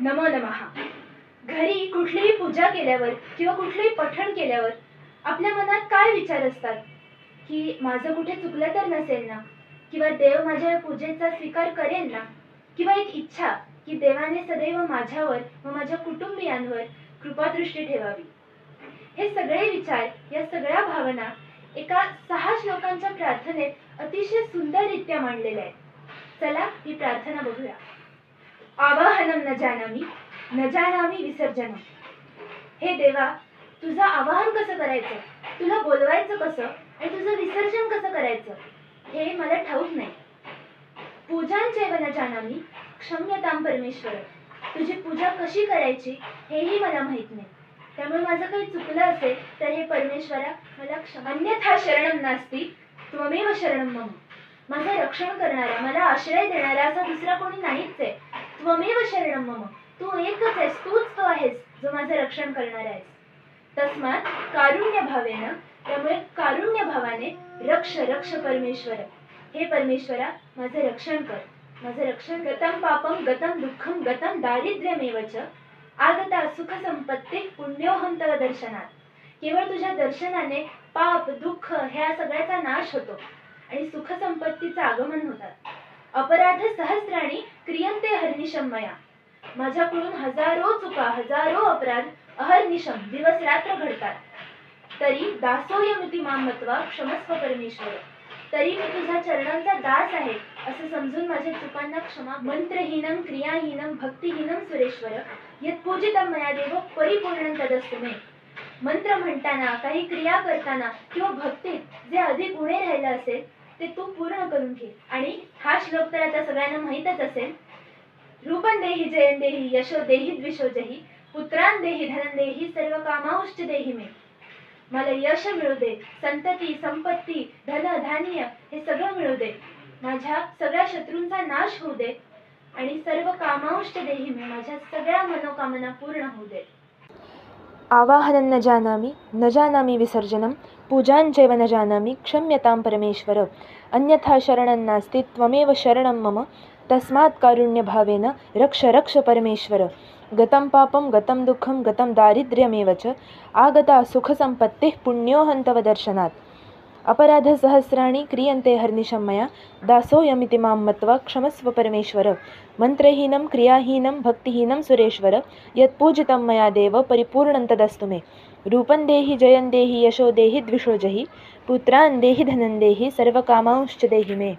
नमो नमः. घरी कुठलीही पूजा केल्यावर किंवा कुठलेही पठण केल्यावर आपल्या मनात काय विचार असतात, की माझं कुठे चुकलं तर नसेल ना, किंवा देव माझ्या या पूजेचा स्वीकार करेल ना, किंवा एक इच्छा की देवाने सदैव माझ्यावर व माझ्या कुटुंबियांवर कृपादृष्टी ठेवावी. हे सगळे विचार, या सगळ्या भावना एका 6 श्लोकांच्या प्रार्थनेत अतिशय सुंदररित्या मांडलेल्या आहेत. चला ही प्रार्थना बघूया. आवाहनम न जानामि विसर्जनम. हे देवा, तुझं आवाहन कसं करायचं, तुला बोलवायचं कसं आणि तुझं विसर्जन कसं करायचं हे मला ठाऊक नाही. पूजांचैव न जानामि क्षम्यतां परमेश्वर. तुझी पूजा कशी करायची हेही मला माहित नाही. त्यामुळे माझं काही चुकलं असेल तर हे परमेश्वरा मला क्षमा. अन्यथा शरणम नास्ति त्वमेव शरणम मम. माझं रक्षण करणारा, मला आश्रय देणारा असा दुसरा कोणी नाहीच आहे. त्वमेव शरणम मम. तू एकच आहेस, तूच तो आहेस जो माझं रक्षण करणार आहेस. तस्मात कारुण्य भावेन, त्यामुळे कारुण्य भावाने रक्ष रक्ष परमेश्वर. हे परमेश्वरा, माझं रक्षण कर, माझं रक्षण. गतम पापम गतम दुःखम गतम दारिद्र्यमेवच आगता सुख संपत्ती पुण्योहम तव दर्शनात. केवळ तुझ्या दर्शनाने पाप दुःख ह्या सगळ्याचा नाश होतो आणि सुख संपत्तीचं आगमन होतात. अपराध सहस्राणी क्रियन्ते हरनिशम मया. माझ्याकडून हजारो चुका, हजारो अपराध अहर्निशम दिवस रात्र घडतात. तरी दासोयमिति मां मत्वा क्षमस्व परमेश्वर. तरी मी तुझ्या चरणांचा दास आहे असं समजून माझ्या चुकांना क्षमा. मंत्रहीनम क्रियाहीनम भक्तिहीनम सुरेश्वर यत् पूजितम मया देव परिपूर्णं तदस्तु मे. मंत्र म्हणताना, काही क्रिया करताना किंवा भक्तीत जे अधिक उणे राहिलं असेल ते तू पूर्ण करून घे. आणि हा श्लोक तर आता सगळ्यांना माहीतच असेल. रूपं देहि जयं देहि यशो देहि द्विषो जहि पुत्रान देहि धनं देहि सर्व कामांश्च देहि मे. मला यश मिळू दे, संतती संपत्ती धन धान्य हे सगळं मिळू दे, माझ्या सगळ्या शत्रूंचा नाश होऊ दे आणि सर्व कामांश्च देहि मे. माझ्या सगळ्या मनोकामना पूर्ण होऊ दे. आवाहनं न जानामि विसर्जनं पूजांचैव न जानामि क्षम्यतां परमेश्वर. अन्यथा शरणं नास्ति त्वमेव शरणं मम. तस्मात् कारुण्यभावेन रक्ष रक्ष परमेश्वर. गतं पापं गतं दुःखं गतं दारिद्र्यमेव च आगता सुखसम्पत्तिः पुण्योऽहं तव दर्शनात्. अपराधसहस्राणि क्रियन्ते हर्निशं मया दासोऽयमिति मां मत्वा क्षमस्व परमेश्वर. मंत्रहीनं क्रियाहीनं भक्तिहीनं सुरेश्वर यत् पूजितं मया देव परिपूर्णं तदस्तु मे. रूपं देहि जयं देहि यशो देहि द्विषो जहि पुत्रान् देहि धनं देहि सर्वकामांश्च देहि मे.